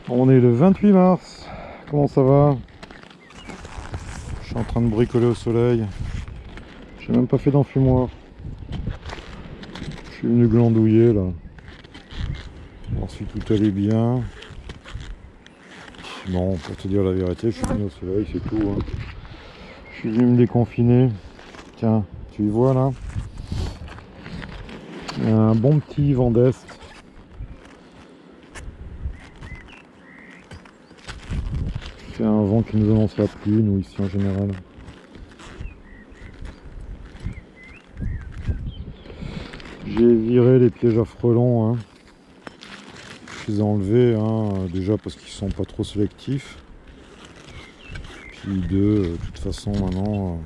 On est le 28 mars. Comment ça va? Je suis en train de bricoler au soleil. J'ai même pas fait d'enfumoir. Je suis venu glandouiller là. Voir si tout allait bien. Bon, pour te dire la vérité, je suis venu au soleil, c'est tout. Hein. Je suis venu me déconfiner. Tiens, tu y vois là? Un bon petit vent d'est. C'est un vent qui nous annonce la pluie, nous ici en général. J'ai viré les pièges à frelons. Hein. Je les ai enlevés, hein, déjà parce qu'ils sont pas trop sélectifs. Puis de toute façon maintenant,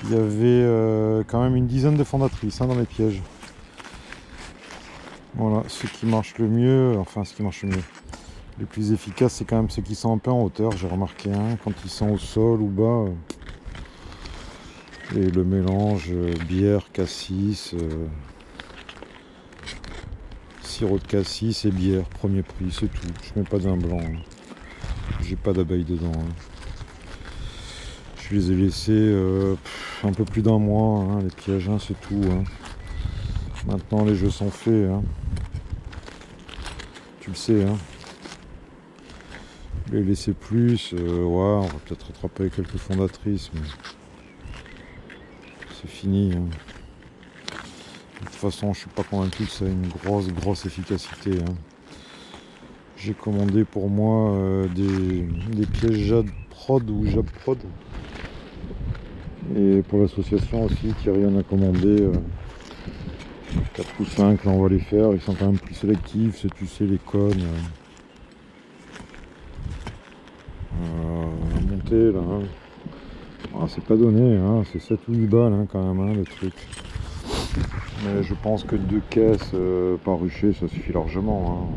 il y avait quand même une dizaine de fondatrices dans les pièges. Voilà, ce qui marche le mieux, enfin ce qui marche le mieux. Les plus efficaces, c'est quand même ceux qui sont un peu en hauteur, j'ai remarqué, quand ils sont au sol ou bas. Et le mélange bière, cassis, sirop de cassis et bière, premier prix, c'est tout. Je mets pas de vin blanc, j'ai pas d'abeilles dedans. Je les ai laissés un peu plus d'un mois, les pièges, c'est tout. Maintenant les jeux sont faits, tu le sais. Les laisser plus, ouais, on va peut-être rattraper quelques fondatrices, mais c'est fini. De toute façon, je suis pas convaincu que ça ait une grosse efficacité. J'ai commandé pour moi des pièges Jade Prod ou Jab Prod. Et pour l'association aussi, Thierry en a commandé 4 ou 5, là on va les faire, ils sont quand même plus sélectifs, c'est, tu sais, les cônes. Monter là. C'est pas donné, c'est 7 ou 8 balles quand même le truc. Mais je pense que 2 caisses par rucher ça suffit largement,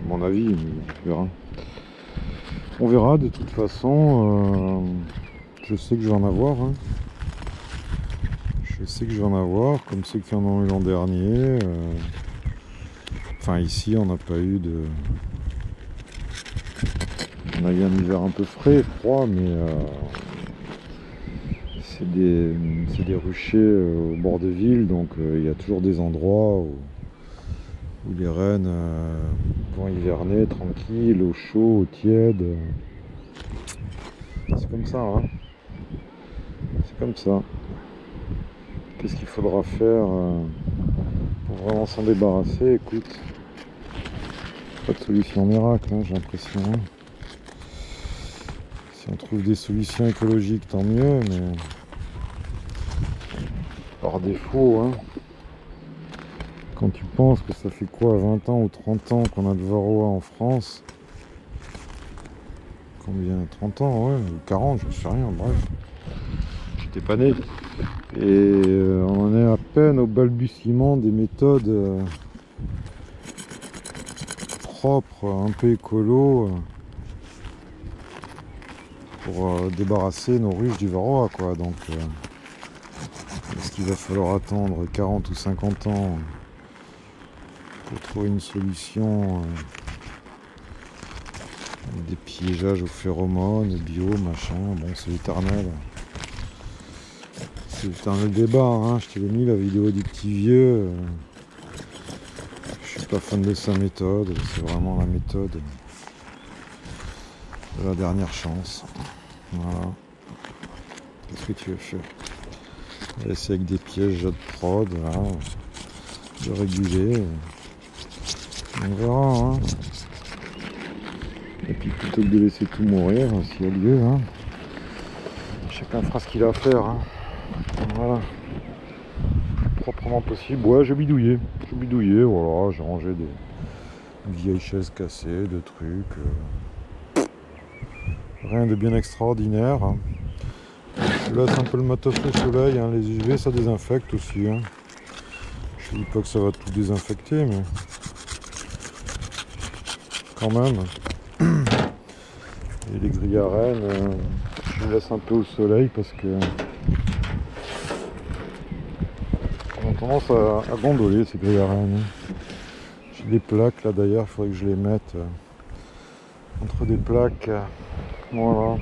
à mon avis, mais tu verras. On verra de toute façon. Je sais que je vais en avoir. Je sais que je vais en avoir, comme ceux qui en ont eu l'an dernier. Enfin ici on n'a pas eu de. On a eu un hiver un peu frais, froid, mais c'est des ruchers au bord de ville, donc il y a toujours des endroits où les rennes vont hiverner tranquille, au chaud, au tiède. C'est comme ça, c'est comme ça. Qu'est-ce qu'il faudra faire pour vraiment s'en débarrasser? Écoute, pas de solution miracle, j'ai l'impression. Si on trouve des solutions écologiques, tant mieux, mais par défaut, quand tu penses que ça fait quoi, 20 ans ou 30 ans qu'on a le varroa en France, combien, 30 ans, ou 40, je sais rien, bref, j'étais pas né, et on en est à peine au balbutiement des méthodes propres, un peu écolo, pour débarrasser nos ruches du varroa, quoi. Donc est-ce qu'il va falloir attendre 40 ou 50 ans pour trouver une solution, des piégeages aux phéromones, bio, machin? Bon, c'est l'éternel débat, je t'avais mis la vidéo du petit vieux. Je suis pas fan de sa méthode, c'est vraiment la méthode de la dernière chance. Voilà. Qu'est-ce que tu veux faire? Laisser avec des pièges Jade Prod, de réguler. On verra, Et puis plutôt que de laisser tout mourir, s'il y a lieu, chacun fera ce qu'il a à faire, Voilà. Proprement possible. Ouais, j'ai bidouillé, voilà, j'ai rangé des vieilles chaises cassées, de trucs. Rien de bien extraordinaire. Je laisse un peu le matos au soleil, les UV ça désinfecte aussi. Je dis pas que ça va tout désinfecter, mais quand même. Et les grilles à rennes, je les laisse un peu au soleil parce que on a tendance à gondoler ces grilles à rennes. J'ai des plaques là d'ailleurs, il faudrait que je les mette entre des plaques. Voilà.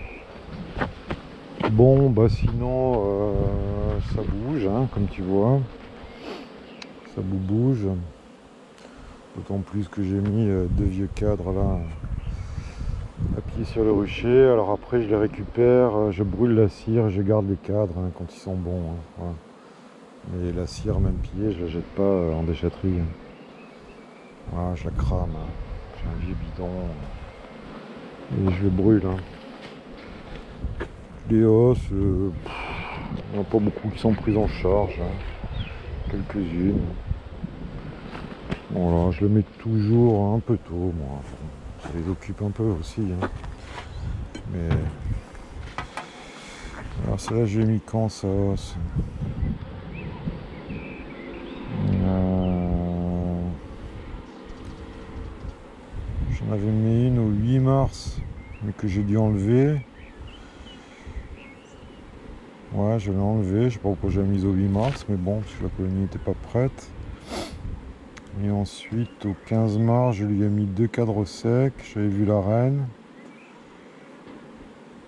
Bon, bah sinon, ça bouge, hein, comme tu vois. Ça bouge. D'autant plus que j'ai mis deux vieux cadres là à pied sur le rucher. Alors après, je les récupère, je brûle la cire et je garde les cadres hein, quand ils sont bons. Hein, voilà. Mais la cire, même pillée, je la jette pas en déchetterie. Voilà, je la crame. Hein. J'ai un vieux bidon et je le brûle. Hein. Les hausses, il n'y en a pas beaucoup qui sont prises en charge. Hein. Quelques-unes. Voilà, je le mets toujours un peu tôt, moi. Ça les occupe un peu aussi. Hein. Mais. Alors, celle-là, j'ai mis quand ça hausse J'en avais mis une au 8 mars, mais que j'ai dû enlever. Ouais, je l'ai enlevé, je sais pas pourquoi j'ai mis au 8 mars, mais bon, parce que la colonie n'était pas prête. Et ensuite, au 15 mars, je lui ai mis deux cadres secs, j'avais vu la reine.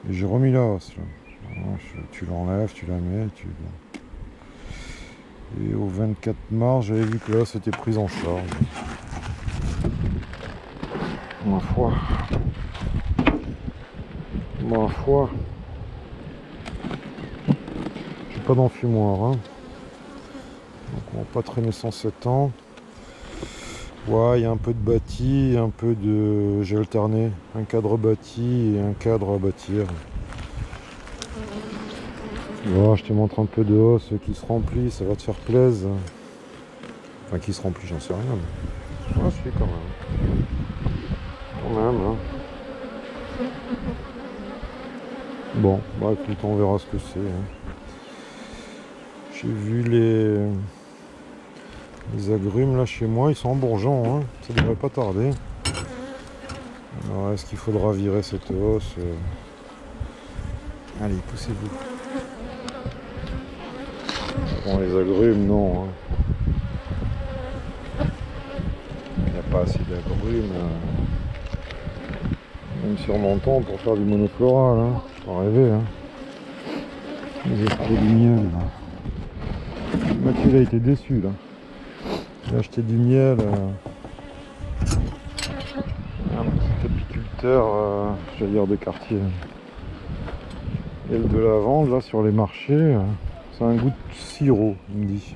Et j'ai remis la hausse. Là. Alors, tu l'enlèves, tu la mets, Et au 24 mars, j'avais vu que là, c'était prise en charge. Ma foi. Ma foi. J'ai pas d'enfumoir. Hein. Donc on va pas traîner 107 ans. Ouais, il y a un peu de bâti, un peu de... J'ai alterné un cadre bâti et un cadre à bâtir. Voilà, je te montre un peu de hausse qui se remplit, ça va te faire plaisir. Enfin, qui se remplit, j'en sais rien. Mais... Ouais, si, quand même. Quand même, hein. Bon, bah écoute, on verra ce que c'est. Hein. J'ai vu les agrumes là chez moi, ils sont en bourgeon, hein. Ça devrait pas tarder. Alors, est-ce qu'il faudra virer cette hausse Allez, poussez-vous. Bon, les agrumes, non. Hein. Il n'y a pas assez d'agrumes. Même sur mon temps pour faire du monofloral. Hein. Faut rêver. Hein. Les esprits du miel. Là. Mathieu il a été déçu là. Il a acheté du miel. Un petit apiculteur, j'allais dire de quartier. Et de la vente là sur les marchés. Ça a un goût de sirop, il me dit.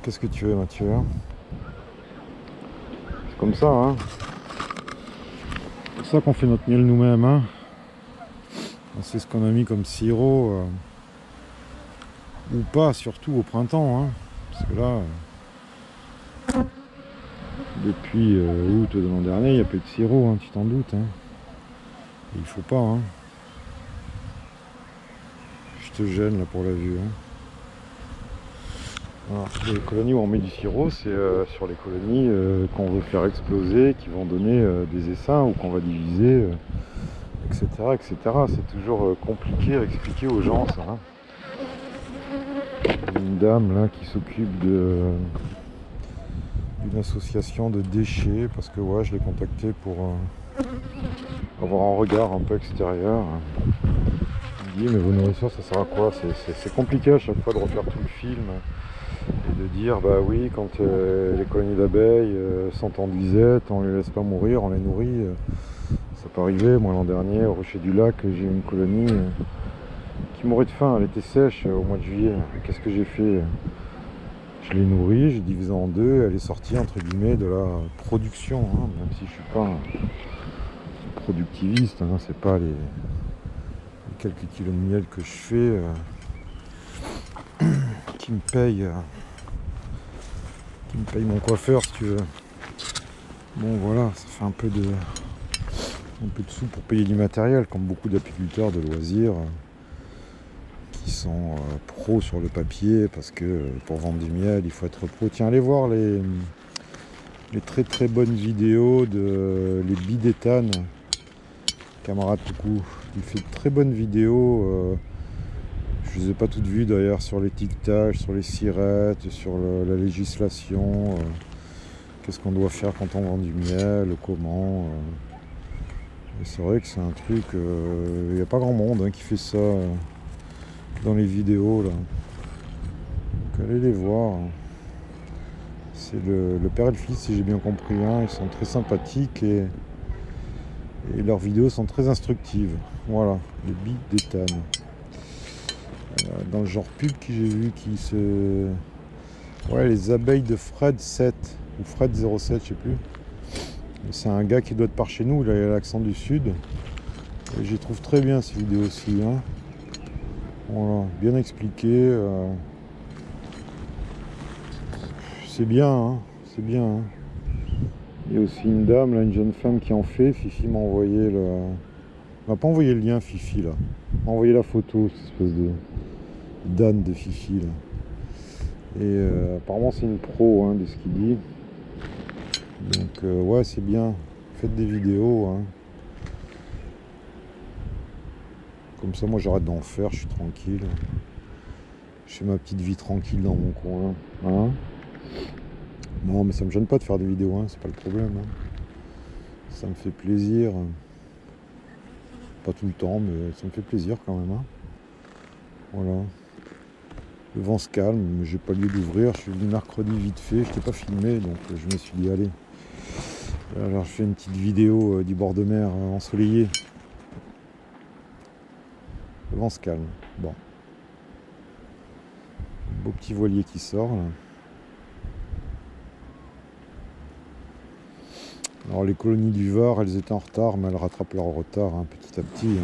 Qu'est-ce que tu veux, Mathieu? C'est comme ça, hein. C'est pour ça qu'on fait notre miel nous-mêmes, hein. C'est ce qu'on a mis comme sirop. Ou pas, surtout au printemps, hein. Parce que là, depuis août de l'an dernier, il n'y a plus de sirop, hein, tu t'en doutes. Hein. Et il faut pas, hein. Je te gêne là pour la vue. Hein. Alors, les colonies où on met du sirop, c'est sur les colonies qu'on veut faire exploser, qui vont donner des essaims ou qu'on va diviser, etc. etc. C'est toujours compliqué à expliquer aux gens ça. Hein. Une dame là qui s'occupe d'une association de déchets, parce que ouais, je l'ai contacté pour avoir un regard un peu extérieur. Il me dit mais vos nourrisseurs ça sert à quoi? C'est compliqué à chaque fois de refaire tout le film. Et de dire bah oui quand les colonies d'abeilles sont en disette, on les laisse pas mourir, on les nourrit. Ça peut arriver, moi l'an dernier au Rocher du Lac j'ai eu une colonie qui mourait de faim, elle était sèche au mois de juillet. Qu'est-ce que j'ai fait? Je l'ai nourrie, j'ai divisé en deux, elle est sortie entre guillemets de la production, hein, même si je suis pas un productiviste, hein, c'est pas les quelques kilos de miel que je fais qui me paye mon coiffeur si tu veux. Bon voilà, ça fait un peu de sous pour payer du matériel, comme beaucoup d'apiculteurs de loisirs qui sont pros sur le papier, parce que pour vendre du miel il faut être pro. Tiens, allez voir les très très bonnes vidéos de les bidéthanes. Camarade coucou, il fait de très bonnes vidéos. Je ne les ai pas toutes vues d'ailleurs, sur l'étiquetage, sur les sirettes, sur la législation, qu'est-ce qu'on doit faire quand on vend du miel, comment. Et c'est vrai que c'est un truc, il n'y a pas grand monde qui fait ça dans les vidéos là. Donc allez les voir. C'est le père et le fils si j'ai bien compris. Ils sont très sympathiques et leurs vidéos sont très instructives. Voilà, les billes d'éthane. Dans le genre pub que j'ai vu qui se... Ouais, les abeilles de Fred 7 ou Fred 07, je sais plus. C'est un gars qui doit être par chez nous, il a l'accent du sud. Et j'y trouve très bien ces vidéos aussi. Voilà, bien expliqué. C'est bien, c'est bien. Il y a aussi une dame, là, une jeune femme qui en fait. Fifi m'a envoyé le... Elle m'a pas envoyé le lien, Fifi, là. Elle m'a envoyé la photo, cette espèce de... d'âne de Fifi, là. Et apparemment, c'est une pro, de ce qu'il dit. Donc, ouais, c'est bien. Faites des vidéos, Comme ça, moi, j'arrête d'en faire, je suis tranquille. Je fais ma petite vie tranquille dans mon coin, Non, mais ça me gêne pas de faire des vidéos, c'est pas le problème. Ça me fait plaisir. Pas tout le temps, mais ça me fait plaisir quand même. Voilà. Le vent se calme, mais j'ai pas lieu d'ouvrir. Je suis venu mercredi vite fait, je t'ai pas filmé, donc je me suis dit allez. Alors je fais une petite vidéo du bord de mer ensoleillé. Le vent se calme. Bon. Beau petit voilier qui sort là. Alors les colonies du Var, elles étaient en retard, mais elles rattrapent leur retard petit à petit.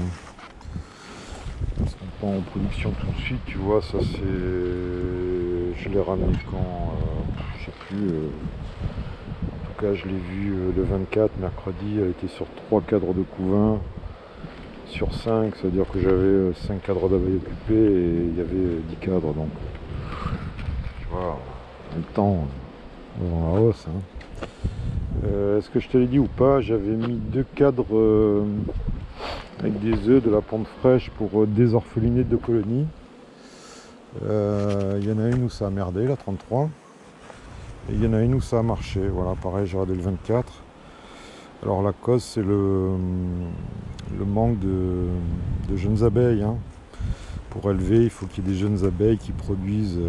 Elles sont pas en production tout de suite, tu vois, ça c'est... Je l'ai ramené quand... je sais plus... En tout cas, je l'ai vu le 24, mercredi, elle était sur 3 cadres de couvain. Sur 5, c'est-à-dire que j'avais 5 cadres d'abeilles occupés et il y avait 10 cadres, donc... Tu vois, en même temps, on va en hausse, Est-ce que je te l'ai dit ou pas, j'avais mis 2 cadres avec des œufs, de la pente fraîche pour désorpheliner 2 colonies. Il y en a une où ça a merdé, la 33. Et il y en a une où ça a marché. Voilà, pareil, j'ai regardé le 24. Alors la cause, c'est le manque de jeunes abeilles. Pour élever, il faut qu'il y ait des jeunes abeilles qui produisent...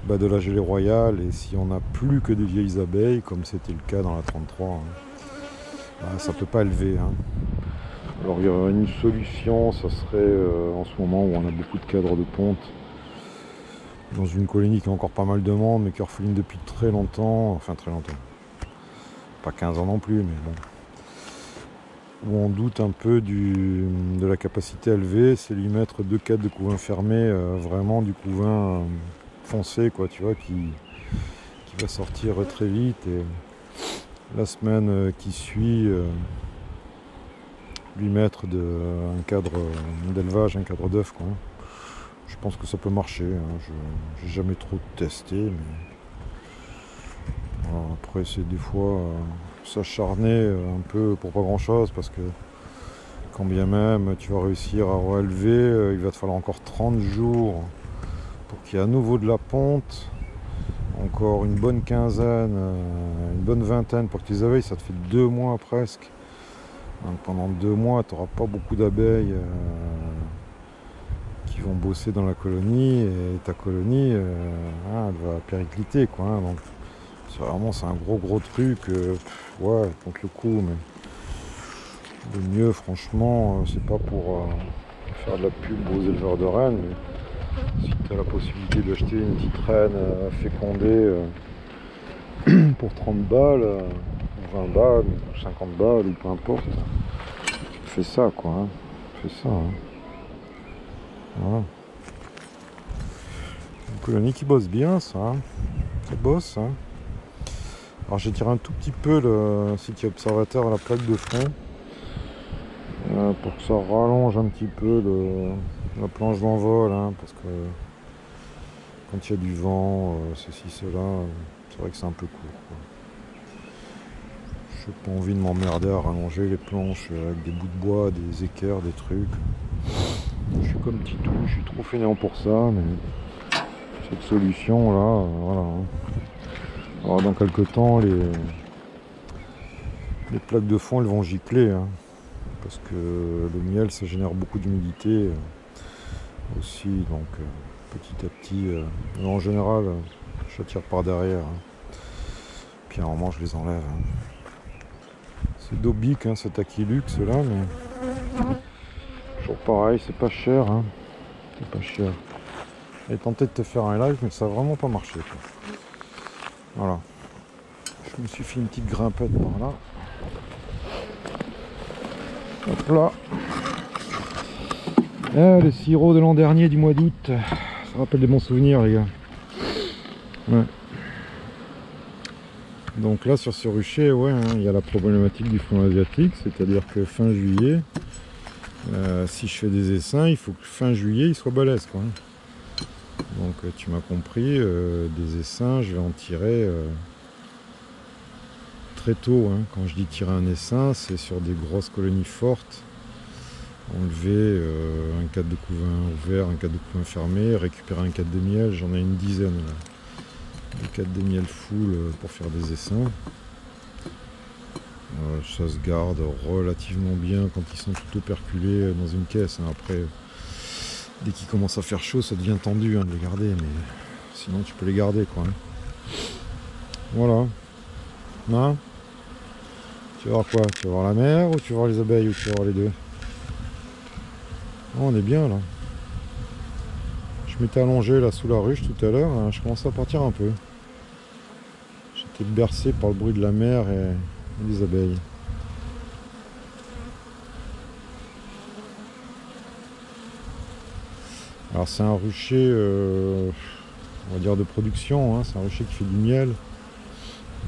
de la gelée royale, et si on n'a plus que des vieilles abeilles, comme c'était le cas dans la 33, ça peut pas élever. Alors il y aurait une solution, ça serait en ce moment où on a beaucoup de cadres de ponte, dans une colonie qui a encore pas mal de monde, mais qui orpheline depuis très longtemps, enfin très longtemps, pas 15 ans non plus, mais bon, où on doute un peu de la capacité à élever, c'est lui mettre 2 cadres de couvain fermés, vraiment du couvain foncé, quoi, tu vois, qui va sortir très vite, et la semaine qui suit lui mettre un cadre d'élevage, un cadre d'œuf, quoi. Je pense que ça peut marcher, je n'ai jamais trop testé, mais voilà, après c'est des fois s'acharner un peu pour pas grand chose, parce que quand bien même tu vas réussir à réélever, il va te falloir encore 30 jours pour qu'il y ait à nouveau de la ponte, encore une bonne quinzaine, une bonne vingtaine pour que les abeilles, ça te fait 2 mois presque. Donc pendant 2 mois, tu n'auras pas beaucoup d'abeilles qui vont bosser dans la colonie, et ta colonie, elle va péricliter, quoi. Donc c'est un gros truc, ouais, contre le coup, mais le mieux, franchement, c'est pas pour faire de la pub aux éleveurs de rennes, mais si tu as la possibilité d'acheter une petite reine fécondée pour 30 balles, ou 20 balles, ou 50 balles, ou peu importe, fais ça, quoi. Fais ça. Voilà. Une colonie qui bosse bien, ça. Ça bosse, Alors j'ai tiré un tout petit peu le site observateur à la plaque de fond, pour que ça rallonge un petit peu la planche d'envol, parce que quand il y a du vent, ceci, cela, c'est vrai que c'est un peu court, quoi. J'ai pas envie de m'emmerder à rallonger les planches avec des bouts de bois, des équerres, des trucs. Je suis comme Titou, je suis trop fainéant pour ça, mais cette solution là, voilà. Alors dans quelques temps, Les plaques de fond elles vont gicler, hein, parce que le miel ça génère beaucoup d'humidité aussi, donc petit à petit, en général j'attire par derrière, hein. Puis à un moment je les enlève, hein. C'est Dobic, hein, cet Aquilux là, mais toujours pareil, c'est pas cher, hein. C'est pas cher. J'ai tenté de te faire un live, mais ça a vraiment pas marché, quoi. Voilà. Je me suis fait une petite grimpette par là. Hop là. Ah, le sirop de l'an dernier du mois d'août. Ça rappelle des bons souvenirs, les gars. Ouais. Donc là, sur ce rucher, ouais, hein, il y a la problématique du front asiatique, c'est-à-dire que fin juillet, si je fais des essaims, il faut que fin juillet, il soit balèze, quoi. Donc tu m'as compris, des essaims, je vais en tirer très tôt, hein. Quand je dis tirer un essaim, c'est sur des grosses colonies fortes. Enlever un cadre de couvain ouvert, un cadre de couvain fermé, récupérer un cadre de miel, j'en ai une dizaine là. Des cadres de miel full pour faire des essaims. Ça se garde relativement bien quand ils sont tout operculés dans une caisse, hein. Après, dès qu'il commence à faire chaud, ça devient tendu, hein, de les garder, mais sinon tu peux les garder, quoi, hein. Voilà. Hein, tu vas voir quoi? Tu vas voir la mer, ou tu vas voir les abeilles, ou tu vas voir les deux? Oh, on est bien là. Je m'étais allongé là sous la ruche tout à l'heure, hein, je commençais à partir un peu. J'étais bercé par le bruit de la mer et des abeilles. Alors c'est un rucher, on va dire de production, hein, c'est un rucher qui fait du miel.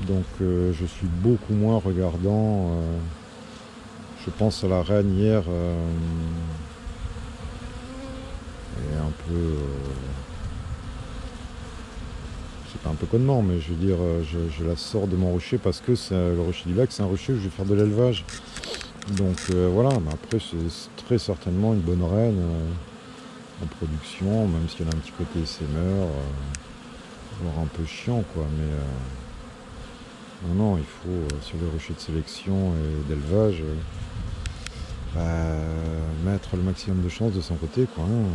Donc je suis beaucoup moins regardant. Je pense à la ranière et un peu... c'est pas un peu connement, mais je veux dire, je la sors de mon rucher parce que le rucher du lac, c'est un rucher où je vais faire de l'élevage. Donc voilà, mais après c'est très certainement une bonne reine en production, même s'il y en a un petit côté essaimeur, voire un peu chiant, quoi, mais non, il faut sur les ruchers de sélection et d'élevage mettre le maximum de chance de son côté, quoi, hein.